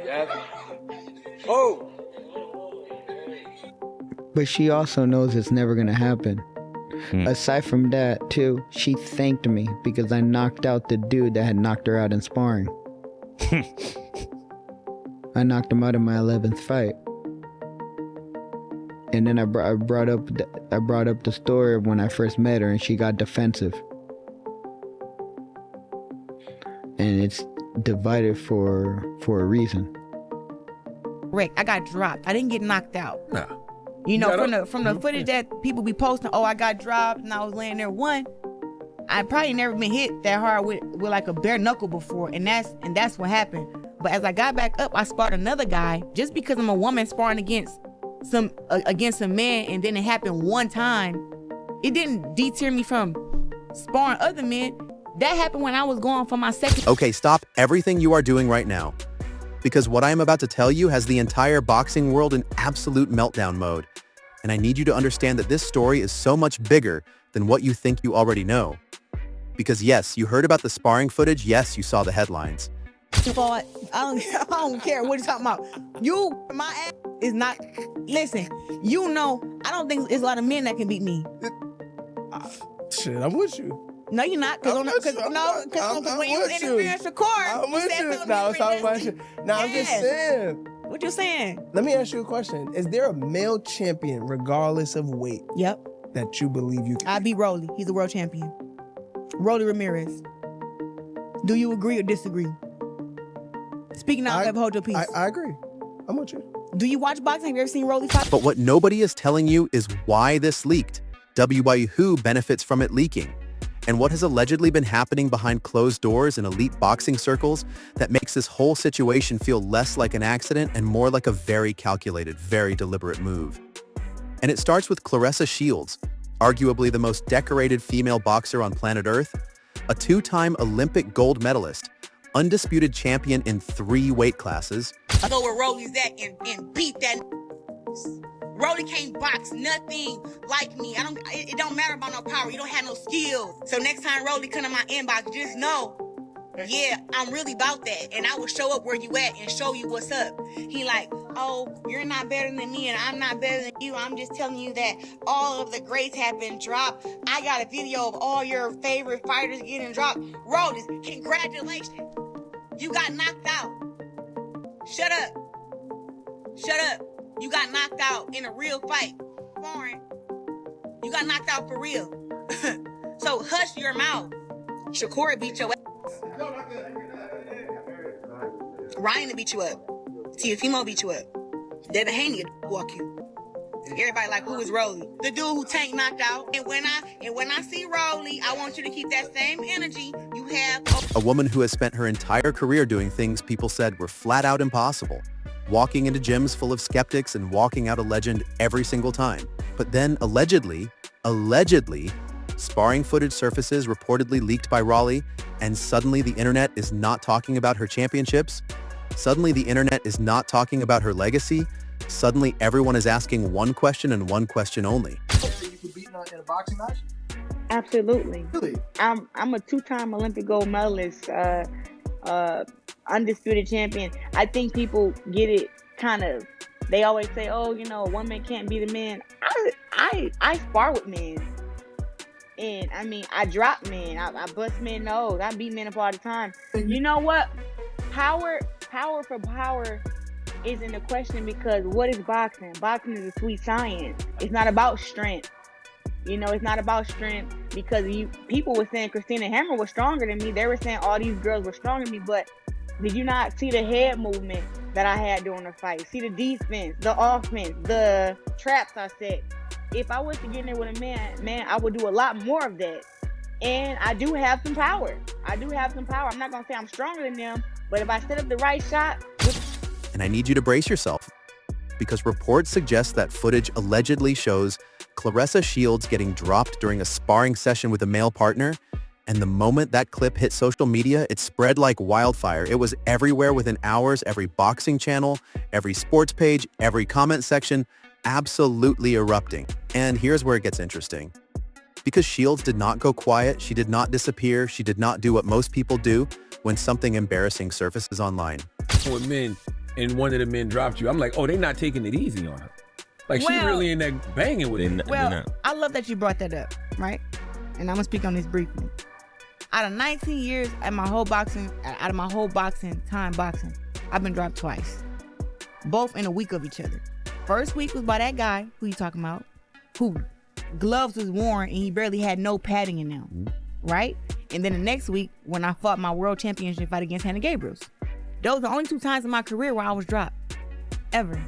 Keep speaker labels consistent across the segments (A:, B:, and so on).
A: Yes. Oh.
B: But she also knows it's never gonna happen.
C: Hmm.
B: Aside from that, too, she thanked me because I knocked out the dude that had knocked her out in sparring. I knocked him out in my 11th fight. And then I brought up the story of when I first met her, and she got defensive. And it's divided for a reason.
D: Rick, I got dropped. I didn't get knocked out.
A: Nah.
D: You know, from the footage that people be posting, oh, I got dropped and I was laying there. One, I probably never been hit that hard with like a bare knuckle before, and that's what happened. But as I got back up, I sparred another guy. Just because I'm a woman sparring against a man, and then it happened one time, it didn't deter me from sparring other men. That happened when I was going for my second.
E: Okay, stop everything you are doing right now. Because what I am about to tell you has the entire boxing world in absolute meltdown mode. And I need you to understand that this story is so much bigger than what you think you already know. Because yes, you heard about the sparring footage, yes, you saw the headlines.
D: I don't care what you're talking about. My ass is not, listen, you know, I don't think there's a lot of men that can beat me.
A: Shit, I'm with you.
D: No, you're not. Because when you was interviewing Shakur,
A: I'm with you. No, I'm talking about you. No, I'm just saying.
D: What you saying?
A: Let me ask you a question. Is there a male champion, regardless of weight,
D: Yep.
A: that you believe you can?
D: I beat Rolly. He's a world champion. Rolly Ramirez. Do you agree or disagree? Speaking out, never hold your peace.
A: I agree. I'm with you.
D: Do you watch boxing? Have you ever seen Rolly fight?
E: But what nobody is telling you is why this leaked, who benefits from it leaking, and what has allegedly been happening behind closed doors in elite boxing circles that makes this whole situation feel less like an accident and more like a very calculated, very deliberate move. And it starts with Claressa Shields, arguably the most decorated female boxer on planet Earth, a two-time Olympic gold medalist, undisputed champion in 3 weight classes.
F: I know where Rolly's at and beat that. Rolly can't box nothing like me. It don't matter about no power. You don't have no skills. So next time Rolly come to my inbox, just know, yeah, I'm really about that. And I will show up where you at and show you what's up. He like, oh, you're not better than me and I'm not better than you. I'm just telling you that all of the greats have been dropped. I got a video of all your favorite fighters getting dropped. Rolly, congratulations. You got knocked out. Shut up. Shut up. You got knocked out in a real fight. Foreign. You got knocked out for real. So hush your mouth. Shakur beat your ass. Ryan beat you up. Tiafimo beat you up. Devin Haney walk you. Everybody like, who is Rolly? The dude who Tank knocked out. And when I see Rolly, I want you to keep that same energy you have.
E: A woman who has spent her entire career doing things people said were flat out impossible. Walking into gyms full of skeptics and walking out a legend every single time. But then allegedly, sparring footage surfaces reportedly leaked by Raleigh, and suddenly the internet is not talking about her championships. Suddenly the internet is not talking about her legacy. Suddenly everyone is asking one question and one question only.
G: You could beat in a boxing match?
H: Absolutely.
G: Really?
H: I'm a 2-time Olympic gold medalist, undisputed champion. I think people get it kind of, they always say, oh, you know, a woman can't beat a man. I spar with men. And I mean, I drop men. I bust men nose. I beat men up all the time. You know what? Power for power isn't a question, because what is boxing? Boxing is a sweet science. It's not about strength. You know, it's not about strength, because people were saying Christina Hammer was stronger than me. They were saying all these girls were stronger than me, but did you not see the head movement that I had during the fight? See the defense, the offense, the traps I set. If I was to get in there with a man, I would do a lot more of that. And I do have some power. I'm not going to say I'm stronger than them, but if I set up the right shot.
E: And I need you to brace yourself, because reports suggest that footage allegedly shows Claressa Shields getting dropped during a sparring session with a male partner. And the moment that clip hit social media, it spread like wildfire. It was everywhere within hours, every boxing channel, every sports page, every comment section, absolutely erupting. And here's where it gets interesting. Because Shields did not go quiet, she did not disappear, she did not do what most people do when something embarrassing surfaces online.
I: With men,
C: and one of the men dropped you, I'm like, oh, they not taking it easy on her. Like, she
D: Well-
C: really in there banging with him.
D: Well, I love that you brought that up, right? And I'm gonna speak on this briefly. Out of 19 years out of my whole boxing, I've been dropped twice. Both in a week of each other. First week was by that guy who you talking about, who gloves was worn and he barely had no padding in them, right? And then the next week when I fought my world championship fight against Hannah Gabriels. Those are the only 2 times in my career where I was dropped, ever.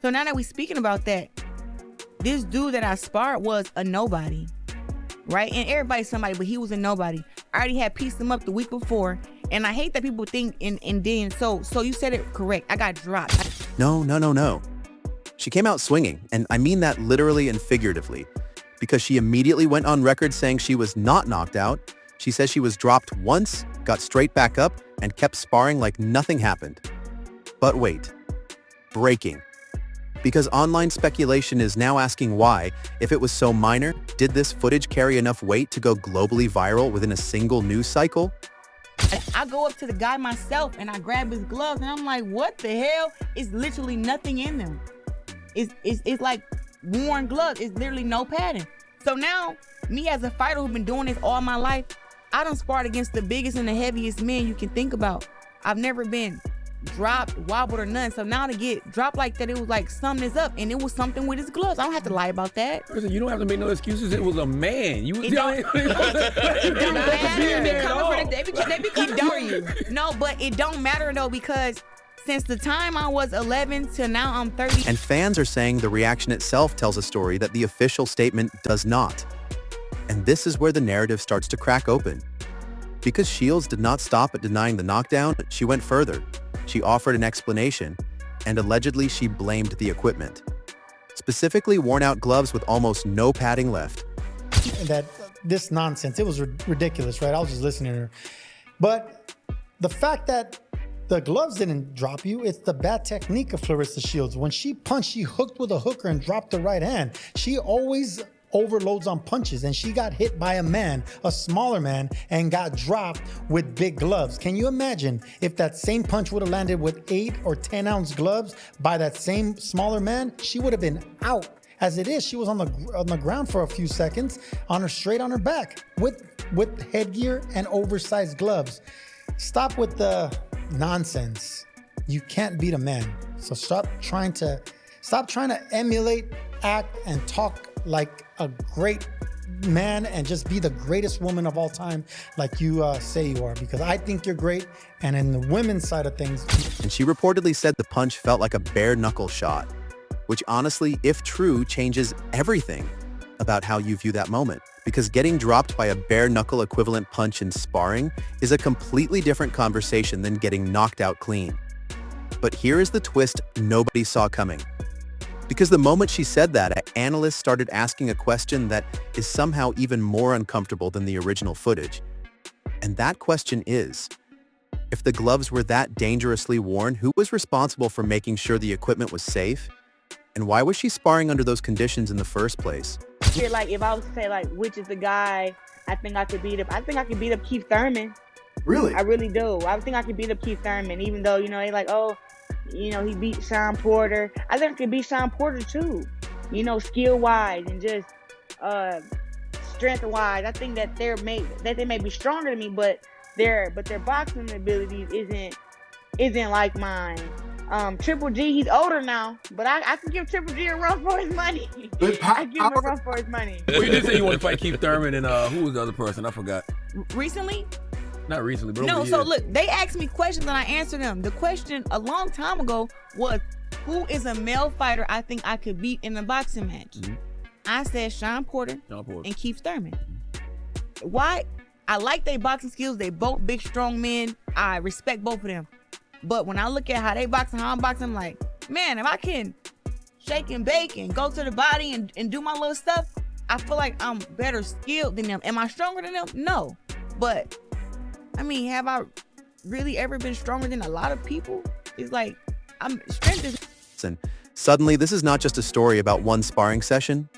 D: So now that we speaking about that, this dude that I sparred was a nobody, right? And everybody's somebody, but he was a nobody. I already had pieced him up the week before, and I hate that people think and then so you said it correct. I got dropped.
E: No. She came out swinging, and I mean that literally and figuratively, because she immediately went on record saying she was not knocked out. She says she was dropped once, got straight back up, and kept sparring like nothing happened. But wait. Breaking. Because online speculation is now asking why, if it was so minor, did this footage carry enough weight to go globally viral within a single news cycle?
D: I go up to the guy myself and I grab his gloves and I'm like, what the hell? It's literally nothing in them. It's like worn gloves. It's literally no padding. So now, me as a fighter who's been doing this all my life, I done sparred against the biggest and the heaviest men you can think about. I've never been dropped, wobbled, or none. So now to get dropped like that, it was like something is up, and it was something with his gloves. I don't have to lie about that.
C: Listen, you don't have to make no excuses. It was a man. You
D: It don't matter. They be coming for you. No, but it don't matter though, because since the time I was 11 to now I'm 30.
E: And fans are saying the reaction itself tells a story that the official statement does not. And this is where the narrative starts to crack open. Because Shields did not stop at denying the knockdown, she went further. She offered an explanation, and allegedly she blamed the equipment. Specifically worn out gloves with almost no padding left.
I: That this nonsense, it was ridiculous, right? I was just listening to her. But the fact that the gloves didn't drop you, it's the bad technique of Claressa Shields. When she punched, she hooked with a hooker and dropped the right hand. She always overloads on punches, and she got hit by a man, a smaller man, and got dropped with big gloves. Can you imagine if that same punch would have landed with 8 or 10 ounce gloves by that same smaller man? She would have been out. As it is, she was on the ground for a few seconds, straight on her back with headgear and oversized gloves. Stop with the nonsense. You can't beat a man. So stop trying to emulate, act, and talk like a great man and just be the greatest woman of all time like you say you are, because I think you're great. And in the women's side of things.
E: And she reportedly said the punch felt like a bare knuckle shot, which honestly, if true, changes everything about how you view that moment. Because getting dropped by a bare knuckle equivalent punch in sparring is a completely different conversation than getting knocked out clean. But here is the twist nobody saw coming. Because the moment she said that, analysts started asking a question that is somehow even more uncomfortable than the original footage. And that question is, if the gloves were that dangerously worn, who was responsible for making sure the equipment was safe? And why was she sparring under those conditions in the first place?
H: Like, if I was to say, like, which is the guy I think I could beat up, I think I could beat up Keith Thurman.
G: Really?
H: I really do. I think I could beat up Keith Thurman, even though, they like, oh, he beat Sean Porter. I think I could beat Sean Porter too. Skill-wise and just strength-wise. I think that they may be stronger than me, but their boxing abilities isn't like mine. Triple G, he's older now, but I can give Triple G a run for his money. I give him a run for his money.
C: Well, you did say you want to fight Keith Thurman, and who was the other person? I forgot.
D: Recently?
C: Not recently, but
D: no.
C: over the
D: So
C: years.
D: look, they asked me questions and I answered them. The question a long time ago was, who is a male fighter I think I could beat in a boxing match? Mm-hmm. I said Sean Porter and Keith Thurman. Why? I like their boxing skills. They both big, strong men. I respect both of them. But when I look at how they box and how I'm boxing, I'm like, man, if I can shake and bake and go to the body and do my little stuff, I feel like I'm better skilled than them. Am I stronger than them? No. But have I really ever been stronger than a lot of people? It's like, strength is...
E: And suddenly, this is not just a story about one sparring session.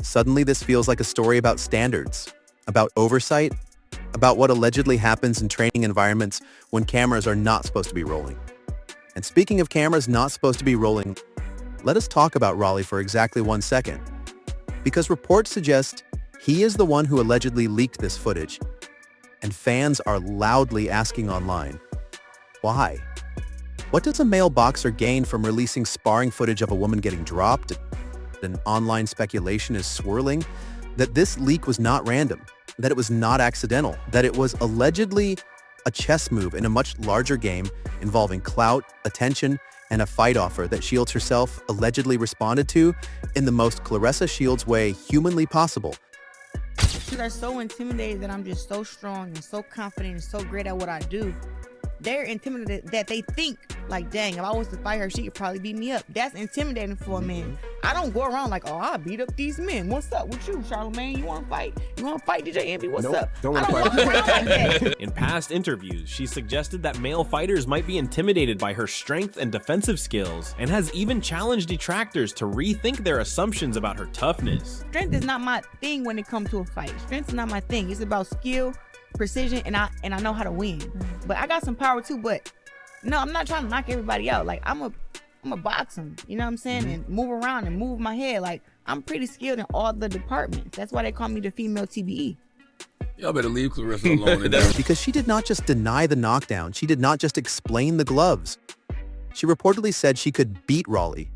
E: Suddenly, this feels like a story about standards, about oversight, about what allegedly happens in training environments when cameras are not supposed to be rolling. And speaking of cameras not supposed to be rolling, let us talk about Rolly for exactly 1 second. Because reports suggest he is the one who allegedly leaked this footage. And fans are loudly asking online, why? What does a male boxer gain from releasing sparring footage of a woman getting dropped? And online speculation is swirling that this leak was not random, that it was not accidental, that it was allegedly a chess move in a much larger game involving clout, attention, and a fight offer that Shields herself allegedly responded to in the most Claressa Shields way humanly possible.
D: They're so intimidated that I'm just so strong and so confident and so great at what I do. They're intimidated that they think, like, dang, if I was to fight her, she could probably beat me up. That's intimidating for a man. I don't go around like, oh, I'll beat up these men. What's up with you, Charlamagne? You want to fight? You want to fight DJ Envy? What's up?
C: Don't
D: I don't
C: want
D: walk
C: to
D: around like that.
J: In past interviews, she suggested that male fighters might be intimidated by her strength and defensive skills, and has even challenged detractors to rethink their assumptions about her toughness.
D: Strength is not my thing when it comes to a fight. Strength is not my thing. It's about skill, precision, and I know how to win. But I got some power too, but no, I'm not trying to knock everybody out. Like, I'm a boxer, you know what I'm saying? And move around and move my head. Like, I'm pretty skilled in all the departments. That's why they call me the female TBE.
C: Y'all better leave Claressa alone.
E: Because she did not just deny the knockdown, she did not just explain the gloves. She reportedly said she could beat Rolly.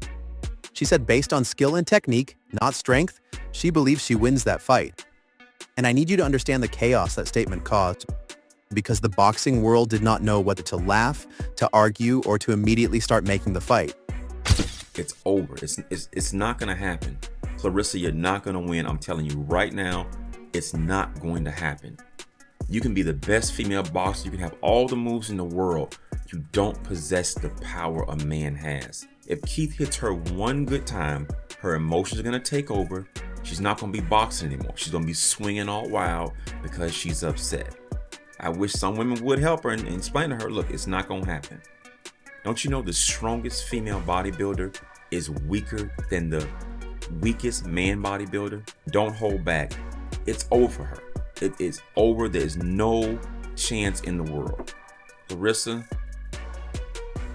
E: She said based on skill and technique, not strength, she believes she wins that fight. And I need you to understand the chaos that statement caused, because the boxing world did not know whether to laugh, to argue, or to immediately start making the fight.
K: It's over. It's not going to happen. Claressa, you're not going to win. I'm telling you right now, it's not going to happen. You can be the best female boxer. You can have all the moves in the world. You don't possess the power a man has. If Keith hits her one good time, her emotions are going to take over. She's not going to be boxing anymore. She's going to be swinging all wild because she's upset. I wish some women would help her and explain to her, look, it's not going to happen. Don't you know the strongest female bodybuilder is weaker than the weakest man bodybuilder? Don't hold back. It's over for her. It is over. There's no chance in the world. Claressa,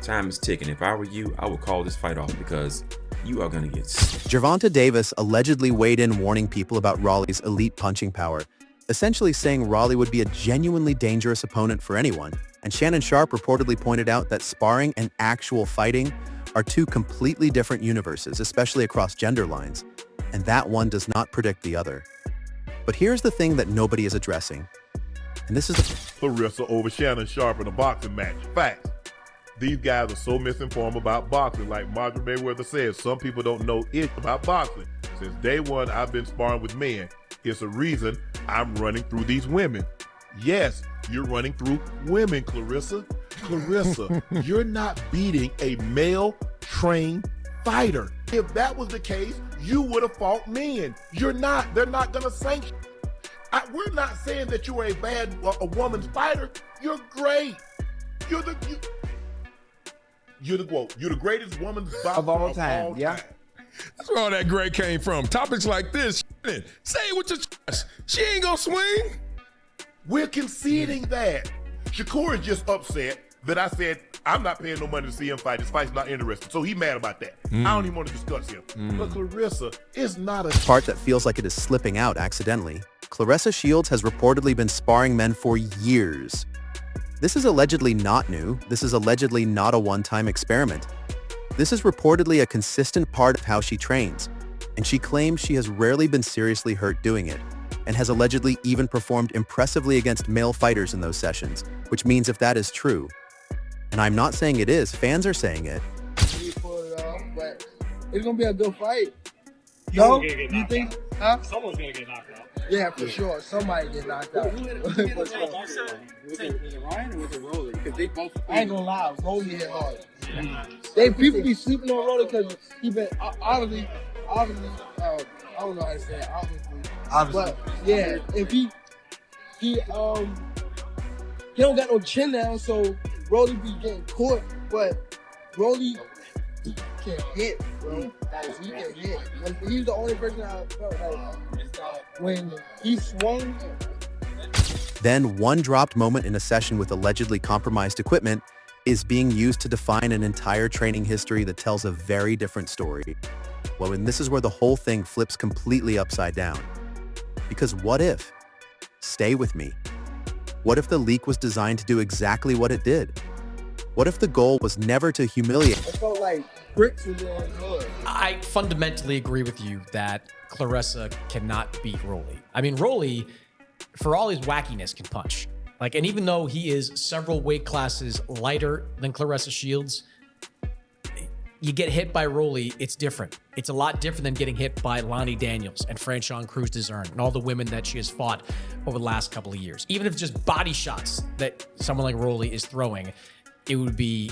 K: time is ticking. If I were you, I would call this fight off because you are going to get...
E: Gervonta Davis allegedly weighed in warning people about Rolly's elite punching power, essentially saying Rolly would be a genuinely dangerous opponent for anyone. And Shannon Sharp reportedly pointed out that sparring and actual fighting are two completely different universes, especially across gender lines, and that one does not predict the other. But here's the thing that nobody is addressing, and this is
L: Claressa over Shannon Sharp in a boxing match. Facts. These guys are so misinformed about boxing. Like Marjorie Mayweather says, some people don't know it about boxing. Since day one, I've been sparring with men. It's a reason I'm running through these women. Yes, you're running through women, Claressa. Claressa, you're not beating a male-trained fighter. If that was the case, you would have fought men. You're not. They're not going to sanction. We're not saying that you are a woman's fighter. You're great. You're the greatest woman's boxer
M: of all time. Yeah.
C: That's where all that great came from. Topics like this, say it with your chest. She ain't gonna swing.
L: We're conceding that. Shakur is just upset that I said I'm not paying no money to see him fight. This fight's not interesting. So he's mad about that. I don't even want to discuss him. But Claressa is not a
E: part that feels like it is slipping out accidentally. Claressa Shields has reportedly been sparring men for years. This is allegedly not new. This is allegedly not a one-time experiment. This is reportedly a consistent part of how she trains, and she claims she has rarely been seriously hurt doing it, and has allegedly even performed impressively against male fighters in those sessions, which means if that is true, and I'm not saying it is, fans are saying it.
M: But it's gonna be a good fight.
N: No,
M: you think?
N: Huh? Someone's gonna get knocked out.
M: Yeah, for sure. Somebody get knocked out.
N: Was it Ryan or was it Rolly? Because they both.
M: I ain't gonna lie, Rolly hit hard. People be sleeping on Rolly because he been obviously, I don't know how to say it, obviously. But yeah, if he don't got no chin now, so Rolly be getting caught. But Rolly can hit, bro. He can hit. He's the only person I felt like when he swung.
E: Then one dropped moment in a session with allegedly compromised equipment, is being used to define an entire training history that tells a very different story. Well, and this is where the whole thing flips completely upside down. Because what if? Stay with me. What if the leak was designed to do exactly what it did? What if the goal was never to humiliate?
M: I felt like bricks was on good.
O: I fundamentally agree with you that Claressa cannot beat Rolly. I mean, Rolly, for all his wackiness, can punch. Like, and even though he is several weight classes lighter than Claressa Shields, you get hit by Rolly, it's different. It's a lot different than getting hit by Lonnie Daniels and Franchon Cruz-Dezurn and all the women that she has fought over the last couple of years. Even if it's just body shots that someone like Rolly is throwing, it would be,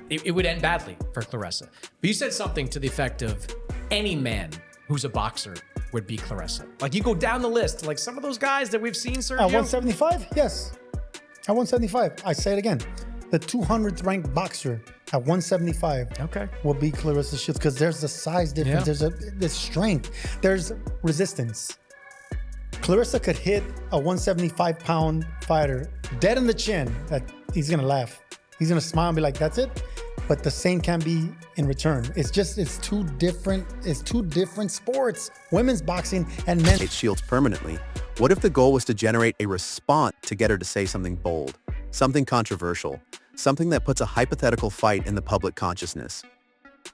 O: it would end badly for Claressa. But you said something to the effect of any man who's a boxer would beat Claressa. Like, you go down the list, like some of those guys that we've seen, Sergio.
I: At 175? Yes. At 175. I say it again. The 200th ranked boxer at 175 will beat Claressa Shields because there's the size difference.
O: Yeah.
I: There's strength. There's resistance. Claressa could hit a 175-pound fighter dead in the chin. That he's going to laugh. He's going to smile and be like, that's it. But the same can be in return. It's two different sports. Women's boxing and men's.
E: Shields permanently. What if the goal was to generate a response to get her to say something bold, something controversial, something that puts a hypothetical fight in the public consciousness?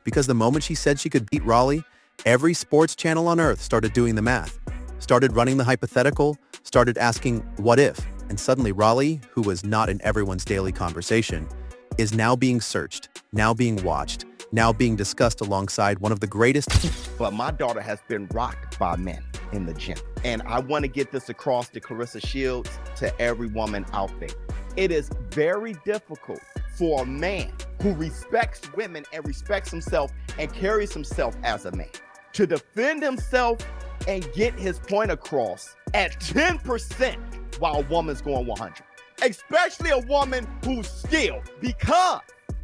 E: Because the moment she said she could beat Raleigh, every sports channel on earth started doing the math, started running the hypothetical, started asking, what if? And suddenly Raleigh, who was not in everyone's daily conversation, is now being searched, now being watched, now being discussed alongside one of the greatest.
P: But my daughter has been rocked by men in the gym. And I want to get this across to Claressa Shields, to every woman out there. It is very difficult for a man who respects women and respects himself and carries himself as a man to defend himself and get his point across at 10% while a woman's going 100. Especially a woman who's skilled, because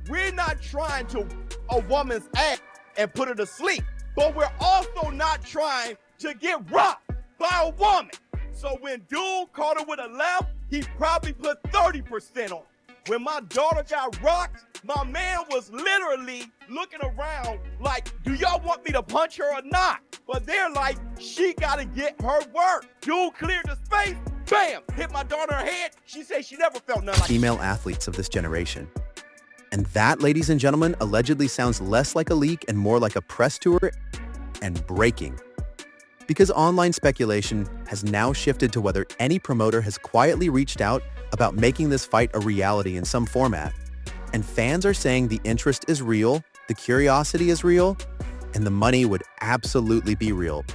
P: we're not trying to a woman's ass and put her to sleep, but we're also not trying to get rocked by a woman. So when dude caught her with a left, he probably put 30% on. When my daughter got rocked, my man was literally looking around like, do y'all want me to punch her or not? But they're like, she gotta get her work. Dude cleared the space, bam, hit my daughter in her head. She said she never felt nothing like
E: Female athletes of this generation. And that, ladies and gentlemen, allegedly sounds less like a leak and more like a press tour and breaking. Because online speculation has now shifted to whether any promoter has quietly reached out about making this fight a reality in some format. And fans are saying the interest is real, the curiosity is real, and the money would absolutely be real.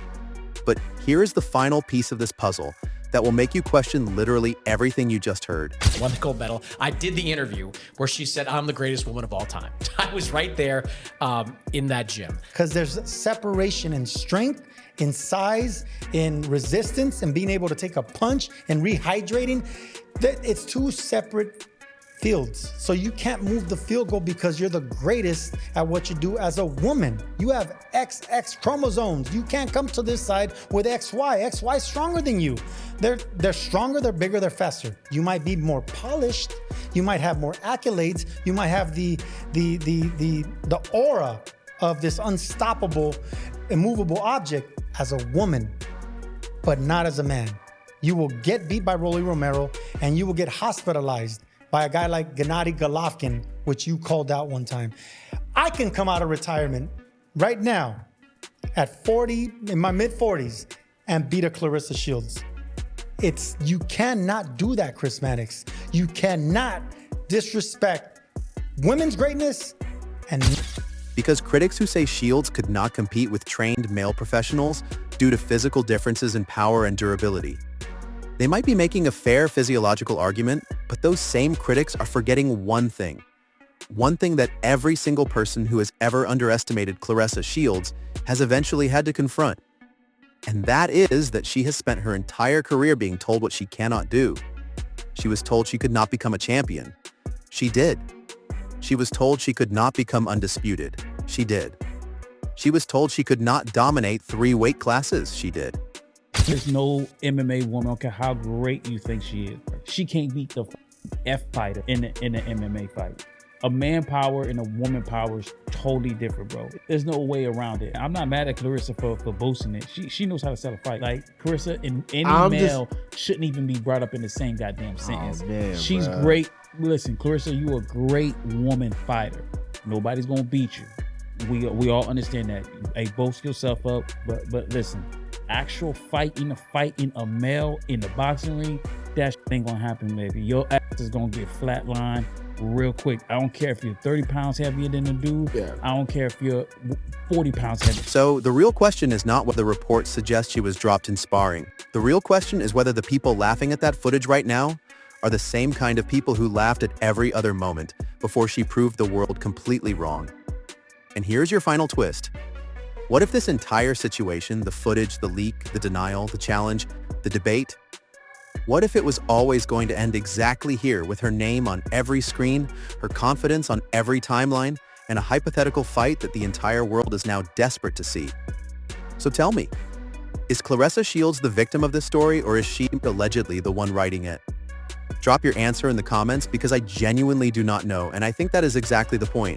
E: But here is the final piece of this puzzle that will make you question literally everything you just heard.
O: I won the gold medal. I did the interview where she said, I'm the greatest woman of all time. I was right there in that gym.
I: Because there's separation in strength, in size, in resistance, and being able to take a punch and rehydrating. It's two separate fields. So you can't move the field goal because you're the greatest at what you do as a woman. You have XX chromosomes. You can't come to this side with XY. XY is stronger than you. They're stronger, they're bigger, they're faster. You might be more polished. You might have more accolades. You might have the aura of this unstoppable, immovable object as a woman, but not as a man. You will get beat by Rolly Romero and you will get hospitalized by a guy like Gennady Golovkin, which you called out one time. I can come out of retirement right now at 40, in my mid-40s, and beat a Claressa Shields. You cannot do that, Chris Mannix. You cannot disrespect women's greatness and...
E: Because critics who say Shields could not compete with trained male professionals due to physical differences in power and durability. They might be making a fair physiological argument, but those same critics are forgetting one thing that every single person who has ever underestimated Claressa Shields has eventually had to confront. And that is that she has spent her entire career being told what she cannot do. She was told she could not become a champion. She did. She was told she could not become undisputed. She did. She was told she could not dominate 3 weight classes. She did.
Q: There's no MMA woman, I don't care how great you think she is. She can't beat the F fighter in the MMA fight. A man power and a woman power is totally different, bro. There's no way around it. I'm not mad at Claressa for boasting it. She knows how to sell a fight. Like, Claressa and any male shouldn't even be brought up in the same goddamn sentence.
A: Man,
Q: She's
A: bro.
Q: great. Listen, Claressa, you a great woman fighter. Nobody's gonna beat you. We all understand that. Hey, boast yourself up, but listen, actual fighting a male in the boxing ring, that shit ain't gonna happen, baby. Your ass is gonna get flatlined real quick. I don't care if you're 30 pounds heavier than the dude. Yeah. I don't care if you're 40 pounds heavier.
E: So the real question is not whether reports suggest she was dropped in sparring. The real question is whether the people laughing at that footage right now are the same kind of people who laughed at every other moment before she proved the world completely wrong. And here's your final twist. What if this entire situation, the footage, the leak, the denial, the challenge, the debate, what if it was always going to end exactly here with her name on every screen, her confidence on every timeline, and a hypothetical fight that the entire world is now desperate to see? So tell me, is Claressa Shields the victim of this story, or is she allegedly the one writing it? Drop your answer in the comments because I genuinely do not know, and I think that is exactly the point.